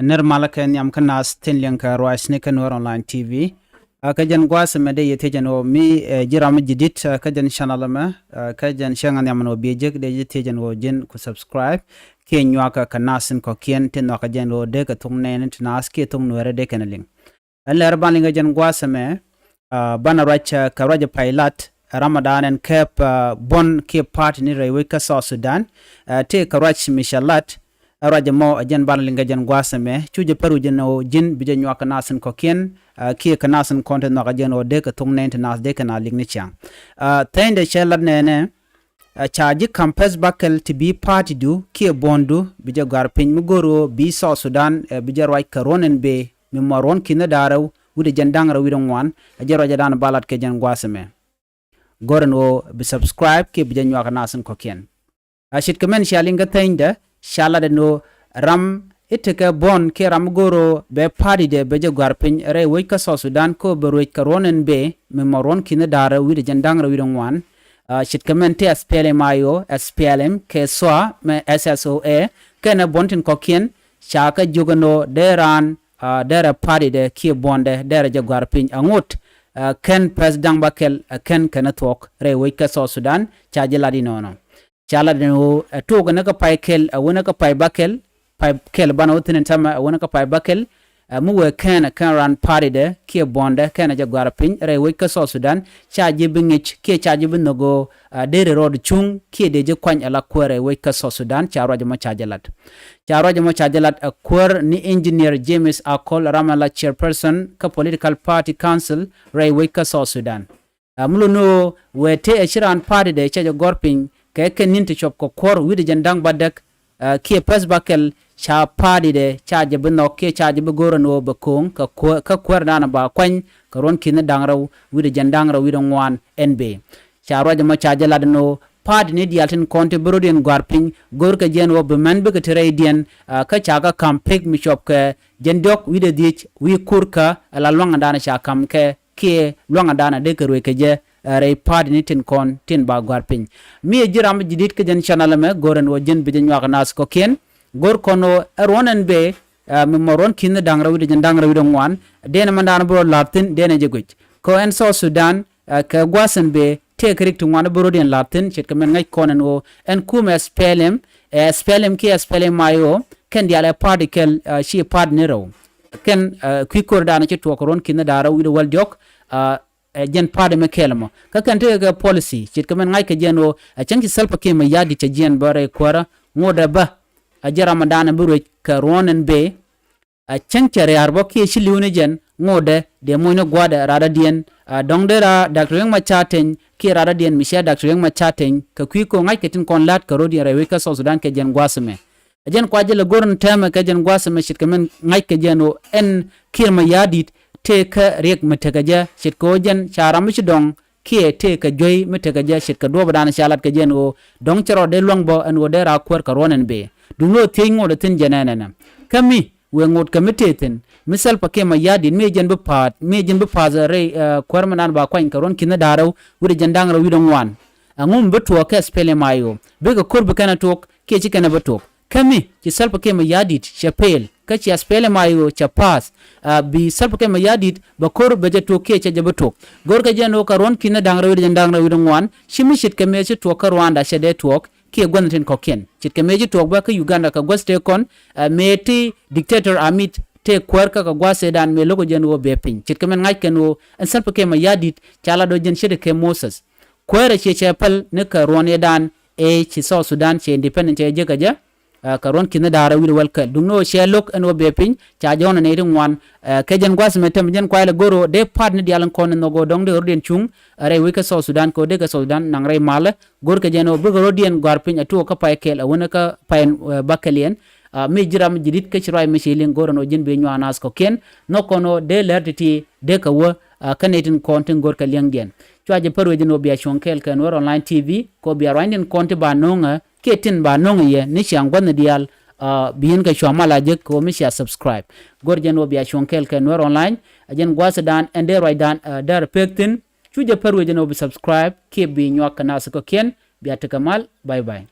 nirmala ken yam kanas tin Lienge rois ne Nuer Online TV kajan gwasa mede yete jano mi jiram jidit kajan channel ma kajan shangan yam no bijek de yete jano jin ku subscribe ke nywaka kanasin ko kien tin no kajan ro de ka tung ne tin nas ke tung Nuer de kenaling aller balinga jan gwasa me bana racha karaja pilot Ramadan and Cape bon ke part ni rewe ka South Sudan te karach mishalat raja mo ajan balinga jan gwasa me chuje peru jeno jin bijan nywaka nasin ko kien ki kanasin content no kajan o de ka tung ne tin nas de kana ling ni chang tende shelat ne charge campus bakel to be party du ki bondu bija garpin mugoro bi South Sudan bija right karonen be mi maron kina daraw wude jandang ra widon wan ajero jadan balat ke jan gwasa me goren o be subscribe ke bija nywaka nasin ko kien ashit kamen shalinga tende shala de no ram iteka bon ke ram goro be party de beje garpin re wika South Sudan ko be karonen be mi maron kina daraw wude jandang ra widon wan shit kamente SPLM ayo SPLM ke soa me SSOA kena bontin kokien shaka jugano deran dera party de ki bonde dera jaguar pin angut ken president bakel ken kana talk re wika South Sudan chaje ladi nono chala no to gana ka paikel wona ka pai bakel pai kel bana utin tama wona ka pai bakel muwe kan ran party de ki bonde kana jaguar pin re wika South Sudan chaje bingich ki chaje binogo dere road chung ki de je kwany ala kwere wika South Sudan charo jama chajalat a kwar ni engineer James Akol Ramala chairperson ka political party council re wika South Sudan mulu no wete shiran party de chaje gorping ke ninti chop ko kor widi jandang badak ki pes bakel cha party de chaje bino ke chaje be goro no be kong ka kwar dana ba kwany ka ron kin dangraw widi jandangraw widi ngwan NB charo jama chaje ladno party ni dialtin konte brodien garping gor ka jen wo be man be ka tradien ka chaga campek mi shop ke jendok widi dich wi kurka ala longa dana cha kam ke longa dana de kerwe ke je re party ni tin kon tin ba garping mi jiram jidit ke jen channel me goren wo jen be jen wa nas ko ken gor kono ronen be mi moron kin dangra wi jen dangra wi don wan den mandana bro laptin den je guj ko en South Sudan ka gwasen be te correct wan bro den laptin chet kamen ngai konen o en kum SPLM ki SPLM mayo ken diale particle shi part nero ken kwikor dana chet to koron kin dara wi wal jok jen party me kelmo ka kan te ga policy chet kamen ngai ka jeno chanki salpa ke ma yadi te jen bare kwara ngoda ba ajara madana buru ka ronen be a chankere arbo ki shiliune jen ngode de moyno gwada rada dien dongdera Dr. Yang machaten ki rada dien misha Dr. Yang machaten ka kwiko ngai ketin kon lat ka rodi rewe ka South Sudan ke jen gwasme jen kwaje le gorn tema ka jen gwasme shit kamen ngai ke jeno en kirma yadit te ka rek metagaja shit ko jen charam shi dong ki te ka joy metagaja shit ka do badana shalat ka jen o dong chero de longbo en wo dera kwer ka ronen be dungo tingo de tin janana kami we ngot kamiteten misal pake ma yadin me jen be paza re kwarmanan ba kwain karon kina daraw wuri jandang ra widon wan angum beto ka spele mayo be ga kurbe kana tok ke ci kana beto kami ci sal pake ma yadit chapel ka ci spele mayo cha pass bi sal pake ma yadit ba kurbe je to ke ci jabeto gor ka jeno karon kina dangra wuri jandang ra widon wan shimishit kame ci to ka Rwanda shede tok ki gwanten koken chitke meji to ba ka Uganda ka gwaste kon meti dictator Amit te kwarka ka gwase dan me logo jen wo bepin chitke men ngai ken wo an salpa ke ma yadit chala do jen shede ke Moses kwere che chepal ne ka ron dan chi South Sudan che independent che je kaja ka ron kin dara wi welka dungno she lok en wo bepin cha jona ne rin wan ke jen gwase me tem jen kwale goro de partner dialan kon no go dong de orden chung are wi ka South Sudan ko de ka South Sudan nang re mala gor ke jeno bu rodien garpin atu ka pay kel wona ka payen bakalien mi jiram jidit ke chiray mi shilin gorono jin be nywanas ko ken no kono de lertiti de ka wo kanetin kontin gor ka liangen chwaje parwe jino biya shonkel kan Nuer Online TV ko biya randin konti ba nonga ketin ba nonga ye ni shangwan dial biyen ka shwamala je ko mi sha subscribe gor jeno biya shonkel kan Nuer Online ajen gwasa dan ende roy dan dar pektin chuje parwe jino bi subscribe ke bi nywaka nas ko ken biya takamal bye bye